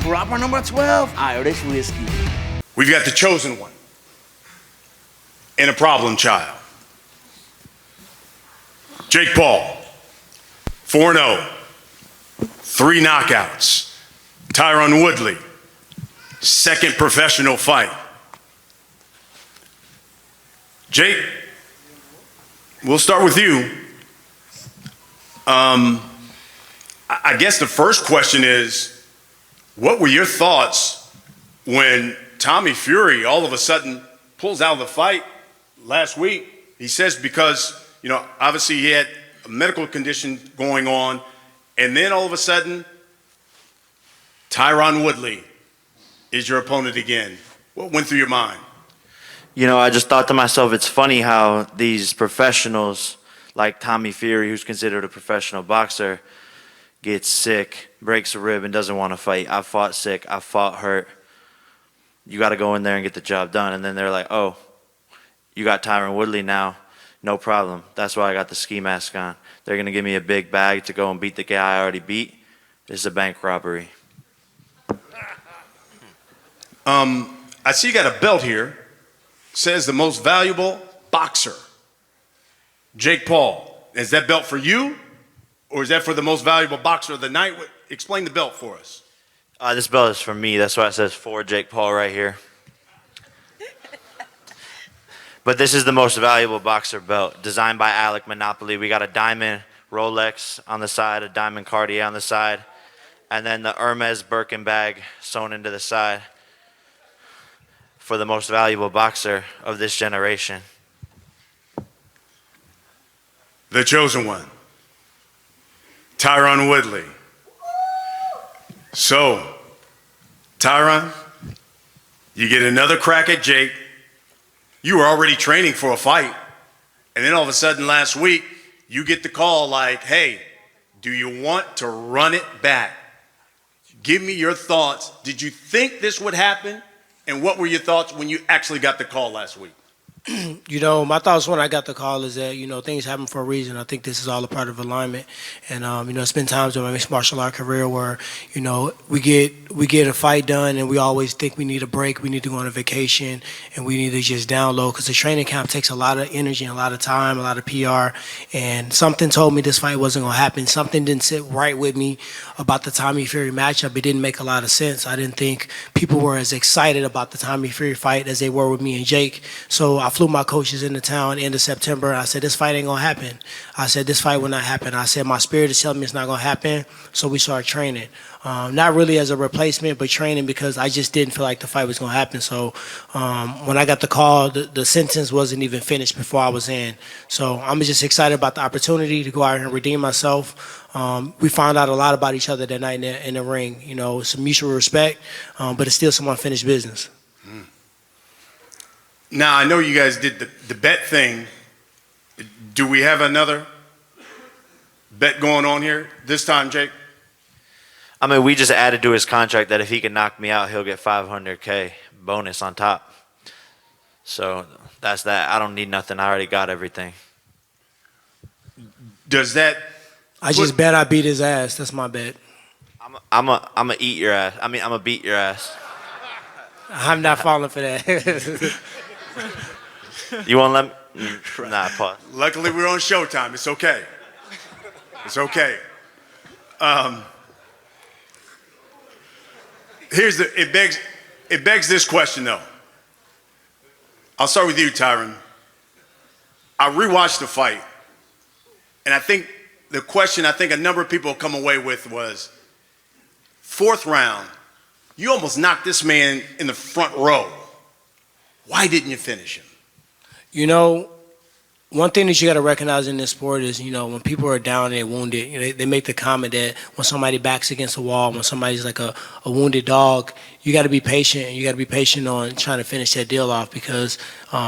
drop our number 12? Alright, this whiskey. We've got the chosen one and a problem child. Jake Paul, 4-0, 3 knockouts. Tyron Woodley, second professional fight. Jake, we'll start with you. I guess the first question is, what were your thoughts when Tommy Fury all of a sudden pulls out of the fight last week? He says because, you know, obviously he had a medical condition going on, and then all of a sudden, Tyron Woodley is your opponent again. What went through your mind? You know, I just thought to myself, it's funny how these professionals, like Tommy Fury, who's considered a professional boxer, gets sick, breaks a rib, and doesn't want to fight. I fought sick. I fought hurt. You got to go in there and get the job done. And then they're like, oh, you got Tyron Woodley now. No problem. That's why I got the ski mask on. They're going to give me a big bag to go and beat the guy I already beat. This is a bank robbery. I see you got a belt here. Says the most valuable boxer. Jake Paul. Is that belt for you? Or is that for the most valuable boxer of the night? Explain the belt for us. This belt is for me. That's why it says for Jake Paul right here. But this is the most valuable boxer belt, designed by Alec Monopoly. We got a diamond Rolex on the side, a diamond Cartier on the side, and then the Hermes Birkin bag sewn into the side for the most valuable boxer of this generation. The chosen one, Tyron Woodley. So, Tyron, you get another crack at Jake. You were already training for a fight. And then all of a sudden last week, you get the call like, hey, do you want to run it back? Give me your thoughts. Did you think this would happen? And what were your thoughts when you actually got the call last week? You know, my thoughts when I got the call is that, you know, things happen for a reason. I think this is all a part of alignment. And, you know, it's been times in my mixed martial art career where, you know, we get a fight done and we always think we need a break, we need to go on a vacation, and we need to just download because the training camp takes a lot of energy and a lot of time, a lot of PR. And something told me this fight wasn't going to happen. Something didn't sit right with me about the Tommy Fury matchup. It didn't make a lot of sense. I didn't think people were as excited about the Tommy Fury fight as they were with me and Jake. So I flew my coaches into town end of September. I said, this fight ain't gonna happen. I said, this fight will not happen. I said, my spirit is telling me it's not gonna happen. So we started training. Not really as a replacement, but training because I just didn't feel like the fight was gonna happen. So when I got the call, the sentence wasn't even finished before I was in. So I'm just excited about the opportunity to go out here and redeem myself. We found out a lot about each other that night in the ring. You know, some mutual respect, but it's still some unfinished business. Now, I know you guys did the bet thing. Do we have another bet going on here this time, Jake? I mean, we just added to his contract that if he can knock me out, he'll get $500K bonus on top. So that's that. I don't need nothing. I already got everything. Does that... I just bet I beat his ass. That's my bet. I'm a eat your ass. I mean, I'm a beat your ass. I'm not falling for that. You won't let me? Nah, pause. Luckily, we're on Showtime. It's okay. It's okay. It begs this question, though. I'll start with you, Tyron. I rewatched the fight, and I think the question I think a number of people come away with was, fourth round, you almost knocked this man in the front row. Why didn't you finish him? You know, one thing that you got to recognize in this sport is, you know, when people are down and they're wounded, you know, they make the comment that when somebody backs against a wall, when somebody's like a wounded dog, you got to be patient, and you got to be patient on trying to finish that deal off because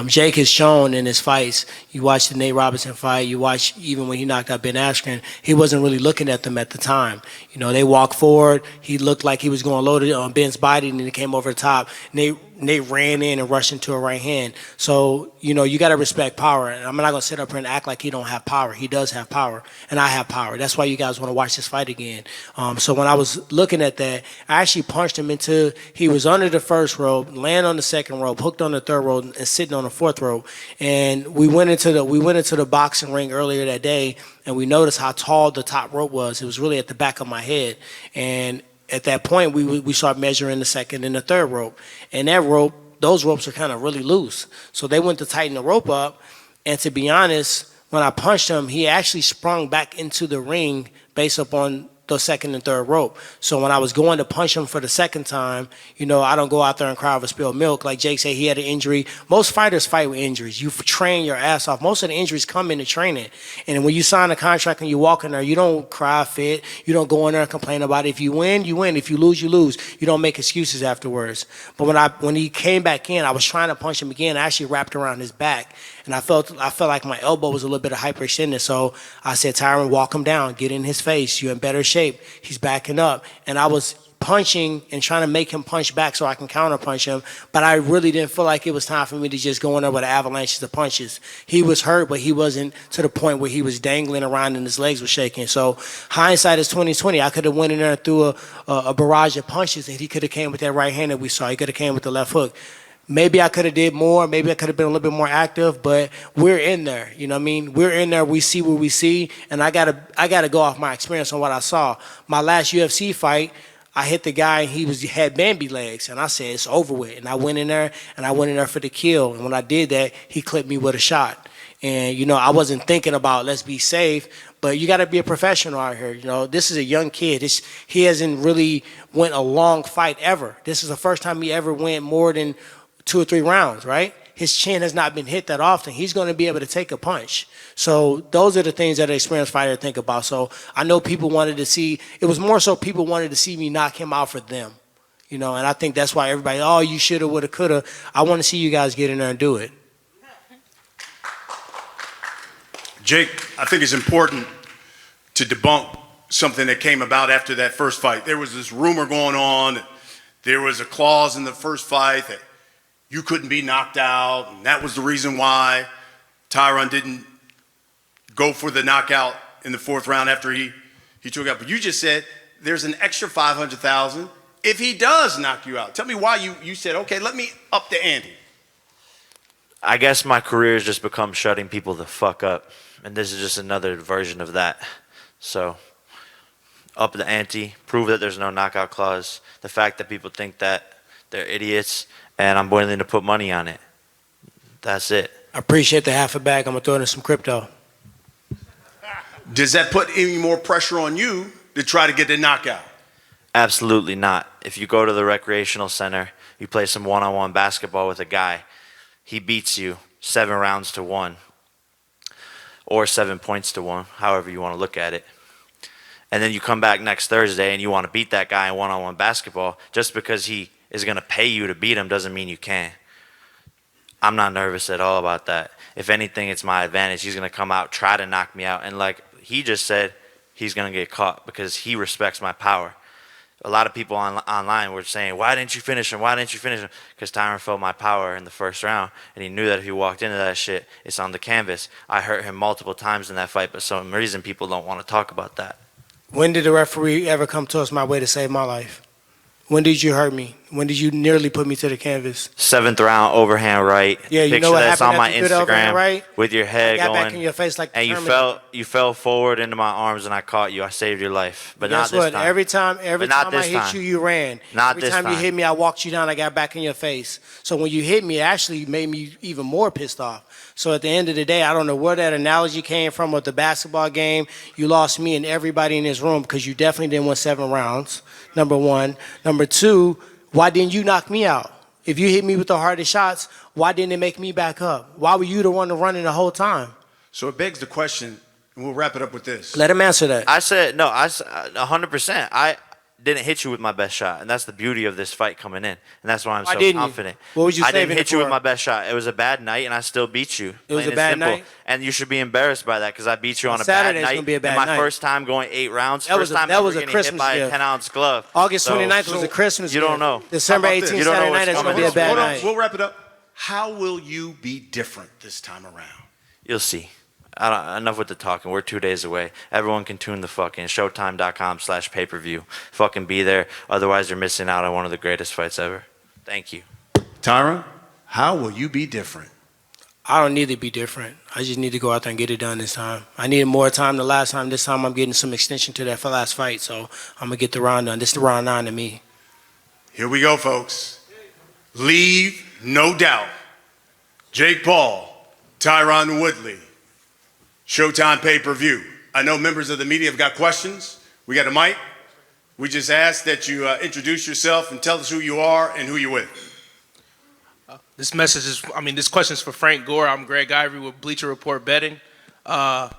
Jake has shown in his fights, you watch the Nate Robinson fight, you watch even when he knocked out Ben Askren, he wasn't really looking at them at the time. You know, they walked forward, he looked like he was going loaded on Ben's body, and then he came over the top. Nate ran in and rushed into a right hand. So, you know, you got to respect power. And I'm not going to sit up here and act like he don't have power. He does have power, and I have power. That's why you guys want to watch this fight again. So when I was looking at that, I actually punched him into, he was under the first rope, land on the second rope, hooked on the third rope, and sitting on the fourth rope. And we went into the boxing ring earlier that day, and we noticed how tall the top rope was. It was really at the back of my head. And at that point, we started measuring the second and the third rope. And those ropes are kind of really loose. So they went to tighten the rope up. And to be honest, when I punched him, he actually sprung back into the ring based upon the second and third rope. So when I was going to punch him for the second time, you know, I don't go out there and cry over spilled milk. Like Jake said, he had an injury. Most fighters fight with injuries. You train your ass off. Most of the injuries come into training. And when you sign a contract and you walk in there, you don't cry fit. You don't go in there and complain about it. If you win, you win. If you lose, you lose. You don't make excuses afterwards. But when he came back in, I was trying to punch him again. I actually wrapped around his back. And I felt like my elbow was a little bit of hyperextended. So I said, Tyron, walk him down. Get in his face. You're in better shape. He's backing up. And I was punching and trying to make him punch back so I can counter punch him. But I really didn't feel like it was time for me to just go in there with avalanches of punches. He was hurt, but he wasn't to the point where he was dangling around and his legs were shaking. So hindsight is 20/20. I could have went in there and threw a barrage of punches, and he could have came with that right hand that we saw. He could have came with the left hook. Maybe I could have did more. Maybe I could have been a little bit more active, but we're in there. You know what I mean? We're in there. We see what we see, and I gotta go off my experience on what I saw. My last UFC fight, I hit the guy, and he had Bambi legs, and I said, it's over with. And I went in there for the kill. And when I did that, he clipped me with a shot. And, you know, I wasn't thinking about let's be safe, but you got to be a professional out here. You know, this is a young kid. He hasn't really went a long fight ever. This is the first time he ever went more than 2 or 3 rounds, right? His chin has not been hit that often. He's going to be able to take a punch. So those are the things that an experienced fighter think about. So I know people wanted to see, it was more so people wanted to see me knock him out for them. You know, and I think that's why everybody, oh, you shoulda, woulda, coulda. I want to see you guys get in there and do it. Jake, I think it's important to debunk something that came about after that first fight. There was this rumor going on. There was a clause in the first fight that you couldn't be knocked out, and that was the reason why Tyron didn't go for the knockout in the 4th round after he took out. But you just said there's an extra $500,000 if he does knock you out. Tell me why you said, okay, let me up the ante. I guess my career has just become shutting people the fuck up, and this is just another version of that. So, up the ante, prove that there's no knockout clause, the fact that people think that they're idiots, and I'm willing to put money on it. That's it. I appreciate the half a bag. I'm going to throw in some crypto. Does that put any more pressure on you to try to get the knockout? Absolutely not. If you go to the recreational center, you play some one-on-one basketball with a guy, he beats you 7 rounds to 1 or 7 points to 1, however you want to look at it. And then you come back next Thursday and you want to beat that guy in one-on-one basketball, just because he is going to pay you to beat him doesn't mean you can. I'm not nervous at all about that. If anything, it's my advantage. He's going to come out, try to knock me out. And like he just said, he's going to get caught because he respects my power. A lot of people online were saying, why didn't you finish him? Why didn't you finish him? Because Tyron felt my power in the first round, and he knew that if he walked into that shit, it's on the canvas. I hurt him multiple times in that fight, but for some reason people don't want to talk about that. When did the referee ever come towards my way to save my life? When did you hurt me? When did you nearly put me to the canvas? 7th round, overhand right. Yeah, you Picture know what that's happened on my after you did overhand Instagram right? with your head I got going. back in your face like the and Terminator. you fell forward into my arms, and I caught you. I saved your life, but not Guess this what? time. Every time I hit time. you, you ran. Not Every this time you time. hit me, I walked you down. I got back in your face. So when you hit me, it actually made me even more pissed off. So at the end of the day, I don't know where that analogy came from with the basketball game. You lost me and everybody in this room because you definitely didn't win 7 rounds, number one. Number two, why didn't you knock me out? If you hit me with the hardest shots, why didn't it make me back up? Why were you the one running the whole time? So it begs the question, and we'll wrap it up with this. Let him answer that. I said no. I 100%. didn't hit you with my best shot, and that's the beauty of this fight coming in, and that's why I'm Why so didn't you? confident. What was you I didn't saving hit it you with for? my best shot. It was a bad night, and I still beat you. It was plain a and bad simple. night? And you should be embarrassed by that because I beat you on a Saturday's bad night. gonna be a bad and my night. first time going 8 rounds. That was first a- time that ever was a getting Christmas hit by gift. a 10-ounce glove. August So, 29th was a Christmas You don't gift. know. December How about 18th, this? You don't know Saturday what's night is going to coming be a up. bad Hold on, night. we'll wrap it up. How will you be different this time around? You'll see. Enough with the talking. We're 2 days away. Everyone can tune the fucking Showtime.com/pay-per-view. Fucking be there. Otherwise, you're missing out on one of the greatest fights ever. Thank you. Tyron, how will you be different? I don't need to be different. I just need to go out there and get it done this time. I needed more time the last time. This time I'm getting some extension to that last fight, so I'm going to get the round done. This is the round 9 to me. Here we go, folks. Leave no doubt. Jake Paul, Tyron Woodley, Showtime pay-per-view. I know members of the media have got questions. We got a mic. We just ask that you introduce yourself and tell us who you are and who you're with. This message is, this question is for Frank Gore. I'm Greg Ivory with Bleacher Report Betting. I'm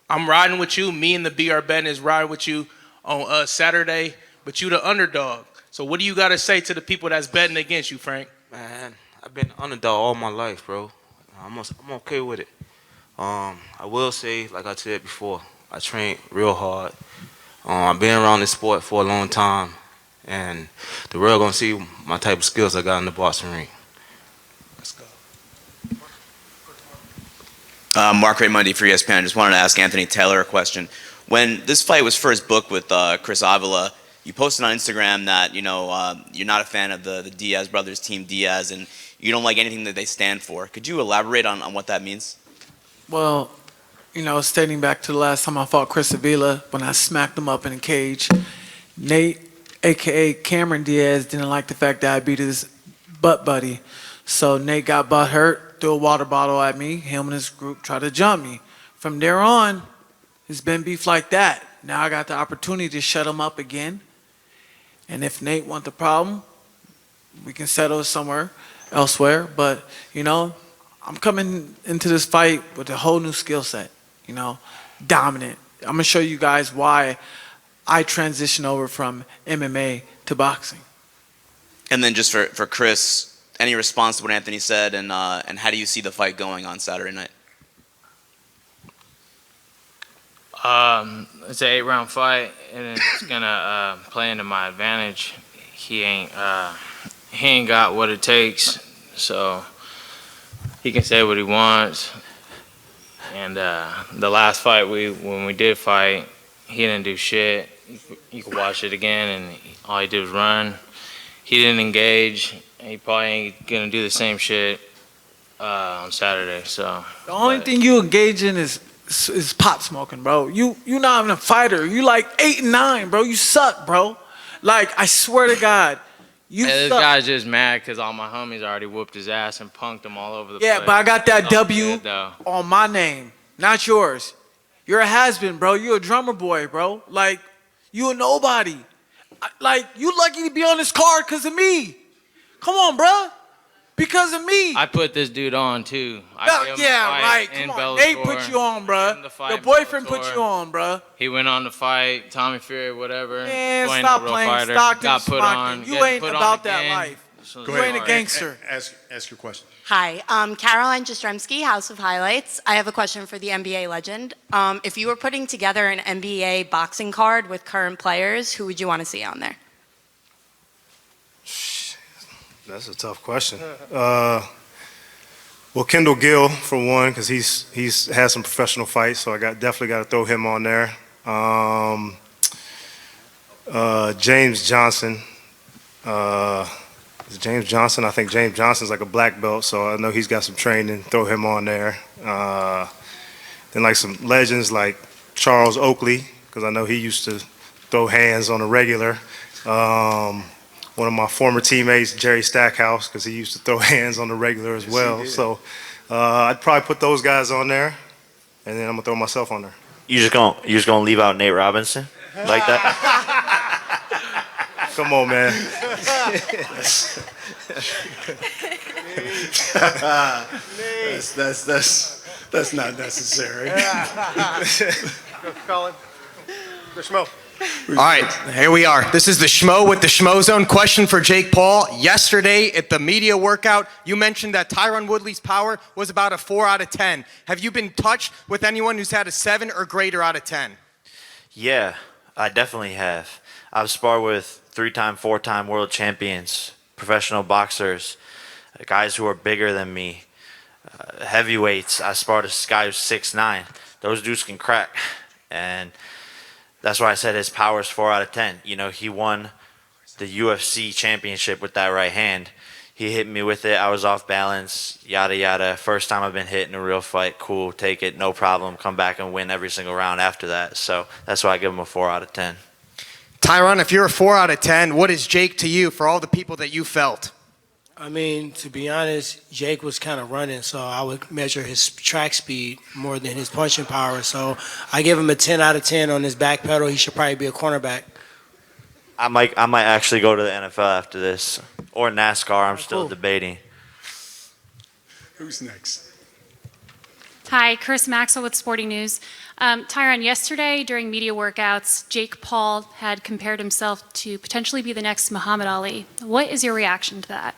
riding with you. Me and the BR Betting is riding with you on Saturday, but you the underdog. So what do you got to say to the people that's betting against you, Frank? Man, I've been underdog all my life, bro. I'm okay with it. I will say, like I said before, I train real hard. I've been around this sport for a long time, and the world gonna see my type of skills I got in the boxing ring. Let's go. Mark Monday for ESPN. I just wanted to ask Anthony Taylor a question. When this fight was first booked with Chris Avila, you posted on Instagram that you're not a fan of the Diaz brothers, Team Diaz, and you don't like anything that they stand for. Could you elaborate on what that means? Well, stating back to the last time I fought Chris Avila, when I smacked him up in a cage, Nate, a.k.a. Cameron Diaz, didn't like the fact that I beat his butt buddy. So Nate got butt hurt, threw a water bottle at me. Him and his group tried to jump me. From there on, it's been beef like that. Now I got the opportunity to shut him up again. And if Nate wants the problem, we can settle it somewhere elsewhere. But, I'm coming into this fight with a whole new skill set, dominant. I'm going to show you guys why I transitioned over from MMA to boxing. And then just for Chris, any response to what Anthony said, and how do you see the fight going on Saturday night? It's an 8-round fight, and it's gonna play into my advantage. He ain't got what it takes, so he can say what he wants. And the last fight when we did fight, he didn't do shit. You can watch it again, and all he did was run. He didn't engage. He probably ain't gonna do the same shit on Saturday. So The only thing you engage in is pot smoking, bro. You not even a fighter. You like 8 and 9, bro. You suck, bro. Like, I swear to God, you This suck. guy's just mad because all my homies already whooped his ass and punked him all over the place. Yeah, but I got that It's all W good, though. on my name, not yours. You're a has-been, bro. You're a drummer boy, bro. Like, you a nobody. Like, you lucky to be on this card because of me. Come on, bro. Because of me. I put this dude on too. I No, gave him yeah, the fight right. in Come on. Bellator. Nate put you on, Gave bro. him the fight Your in boyfriend put Bellator. you on, bro. He went on to fight Tommy Fury, whatever. Man, Boy ain't stop no real playing fighter. Stockton, Got put Smockton. on. You Getting ain't put on about that again. life. So You ain't a sorry. gangster. Ask your question. Hi, Caroline Jastrzemski, House of Highlights. I have a question for the NBA legend. If you were putting together an NBA boxing card with current players, who would you want to see on there? That's a tough question. Well, Kendall Gill for one, because he's had some professional fights, so I definitely got to throw him on there. James Johnson. Is it James Johnson? I think James Johnson's like a black belt, so I know he's got some training. Throw him on there. Then like some legends like Charles Oakley, because I know he used to throw hands on a regular. One of my former teammates, Jerry Stackhouse, because he used to throw hands on the regular as well. So I'd probably put those guys on there, and then I'm gonna throw myself on there. You just gonna leave out Nate Robinson like that? Come on, man. That's not necessary. Colin, Chris Mo. All right, here we are. This is the Schmo with the Schmo Zone. Question for Jake Paul. Yesterday at the media workout, you mentioned that Tyron Woodley's power was about a 4 out of 10. Have you been touched with anyone who's had a 7 or greater out of 10? Yeah, I definitely have. I've sparred with 3-time, 4-time world champions, professional boxers, guys who are bigger than me, heavyweights. I sparred a guy who's 6'9". Those dudes can crack. And that's why I said his power is 4 out of 10. You know, he won the UFC championship with that right hand. He hit me with it. I was off balance, yada, yada. First time I've been hit in a real fight. Cool, take it, no problem. Come back and win every single round after that. So that's why I give him a 4 out of 10. Tyron, if you're a 4 out of 10, what is Jake to you for all the people that you felt? I mean, to be honest, Jake was kind of running, so I would measure his track speed more than his punching power. So I give him a 10 out of 10 on his back pedal. He should probably be a cornerback. I might actually go to the NFL after this, or NASCAR. I'm still debating. Who's next? Hi, Chris Maxwell with Sporting News. Tyron, yesterday during media workouts, Jake Paul had compared himself to potentially be the next Muhammad Ali. What is your reaction to that?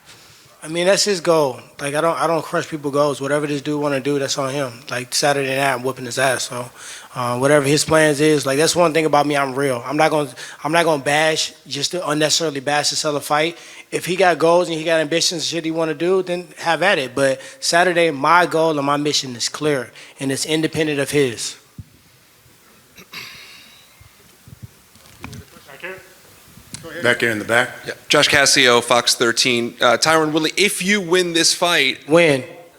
I mean, that's his goal. Like, I don't crush people's goals. Whatever this dude want to do, that's on him. Like, Saturday night, I'm whooping his ass. So, whatever his plans is, like, that's one thing about me. I'm real. I'm not gonna bash just to unnecessarily bash to sell a fight. If he got goals and he got ambitions and shit he want to do, then have at it. But Saturday, my goal and my mission is clear, and it's independent of his. Back here in the back. Yeah. Josh Cassio, Fox 13. Tyron Woodley, if you win this fight,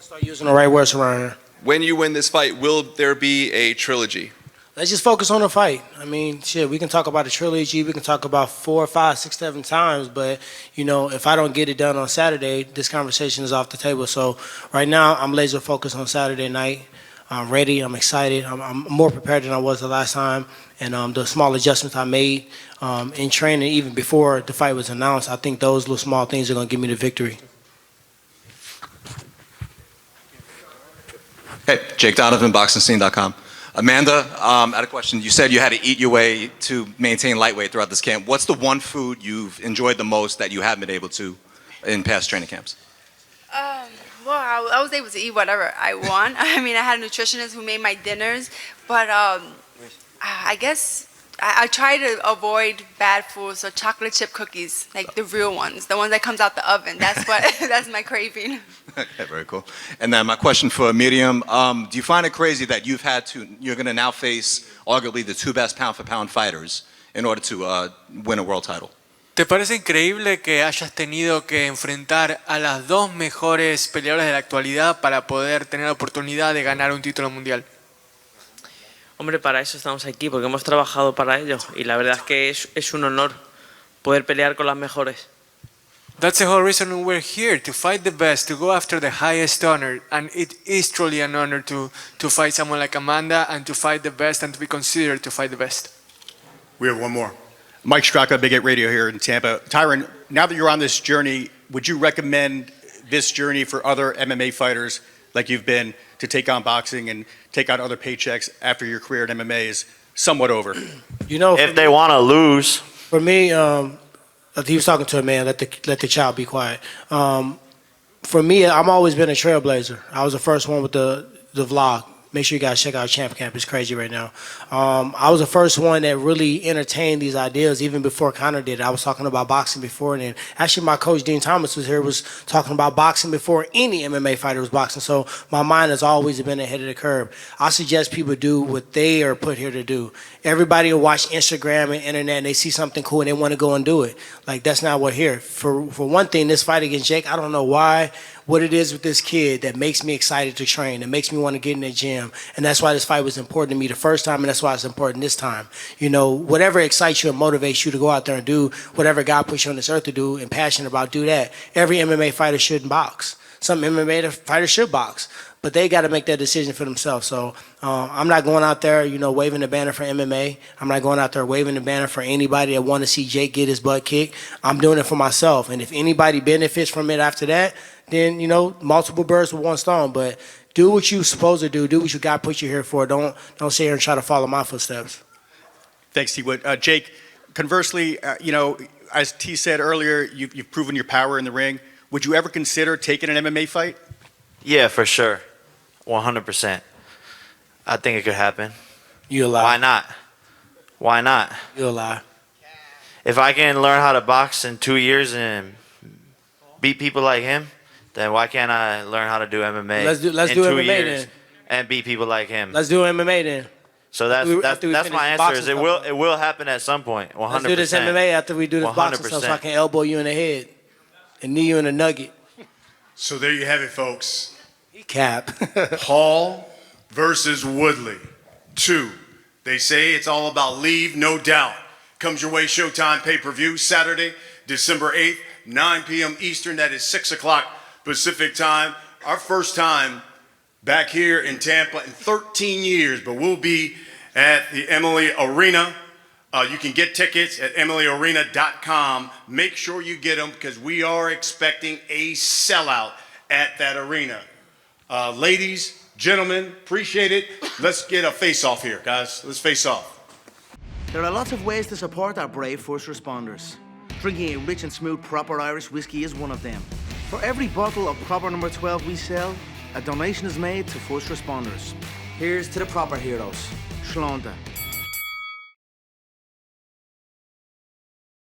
start using the right words around here. When you win this fight, will there be a trilogy? Let's just focus on the fight. I mean, shit, we can talk about a trilogy. We can talk about 4, 5, 6, 7 times. But, you know, if I don't get it done on Saturday, this conversation is off the table. So right now, I'm laser focused on Saturday night. I'm ready. I'm excited. I'm more prepared than I was the last time. And the small adjustments I made in training, even before the fight was announced, I think those little small things are going to give me the victory. Hey, Jake Donovan, BoxingScene.com. Amanda, I had a question. You said you had to eat your way to maintain lightweight throughout this camp. What's the one food you've enjoyed the most that you haven't been able to in past training camps? Well, I was able to eat whatever I want. I mean, I had a nutritionist who made my dinners, but I guess I try to avoid bad foods, so chocolate chip cookies, like the real ones, the ones that comes out the oven. That's that's my craving. Okay, very cool. And then my question for Miriam, do you find it crazy that you're going to now face arguably the 2 best pound-for-pound fighters in order to win a world title? ¿Te parece increíble que hayas tenido que enfrentar a las 2 mejores peleadoras de la actualidad para poder tener la oportunidad de ganar un título mundial? Hombre, para eso estamos aquí, porque hemos trabajado para ello. Y la verdad es que es un honor poder pelear con las mejores. That's the whole reason we're here, to fight the best, to go after the highest honor. And it is truly an honor to fight someone like Amanda and to fight the best and to be considered to fight the best. We have one more. Mike Straka, Big 8 Radio here in Tampa. Tyron, now that you're on this journey, would you recommend this journey for other MMA fighters like you've been to take on boxing and take on other paychecks after your career in MMA is somewhat over? You know, if they want to lose. For me, he was talking to a man, let the child be quiet. For me, I've always been a trailblazer. I was the first one with the vlog. Make sure you guys check out Champ Camp. It's crazy right now. I was the first one that really entertained these ideas even before Conor did it. I was talking about boxing before, and then actually my coach Dean Thomas was here, was talking about boxing before any MMA fighter was boxing. So my mind has always been ahead of the curve. I suggest people do what they are put here to do. Everybody will watch Instagram and internet and they see something cool and they want to go and do it. Like, that's not what here. For one thing, this fight against Jake, I don't know why, what it is with this kid that makes me excited to train, that makes me want to get in the gym. And that's why this fight was important to me the first time, and that's why it's important this time. You know, whatever excites you and motivates you to go out there and do whatever God puts you on this earth to do and passionate about, do that. Every MMA fighter should box. Some MMA fighters should box, but they got to make that decision for themselves. So I'm not going out there, you know, waving the banner for MMA. I'm not going out there waving the banner for anybody that want to see Jake get his butt kicked. I'm doing it for myself. And if anybody benefits from it after that, then, you know, multiple birds with one stone. But do what you're supposed to do. Do what God put you here for. Don't sit here and try to follow my footsteps. Thanks, T-Wood. Jake, conversely, as T said earlier, you've proven your power in the ring. Would you ever consider taking an MMA fight? Yeah, for sure. 100%. I think it could happen. You'll lie. Why not? Why not? You'll lie. If I can learn how to box in 2 years and beat people like him, then why can't I learn how to do MMA Let's do in 2 MMA years then. and beat people like him? Let's do MMA then. So After we that's finish my this answer. Is boxing it will happen at some point. 100%. Let's do this MMA after we do this boxing stuff so I can elbow you in the head and knee you in the nugget. So there you have it, folks. Cap. Hall versus Woodley. 2. They say it's all about leave, no doubt. Comes your way, Showtime pay-per-view, Saturday, December 8th, 9 p.m. Eastern. That is 6 o'clock Pacific time. Our first time back here in Tampa in 13 years, but we'll be at the Emily Arena. You can get tickets at emilyarena.com. Make sure you get them because we are expecting a sellout at that arena. Ladies, gentlemen, appreciate it. Let's get a face-off here, guys. Let's face off. There are lots of ways to support our brave first responders. Drinking a rich and smooth proper Irish whiskey is one of them. For every bottle of proper number 12 we sell, a donation is made to first responders. Here's to the proper heroes. Shlánta.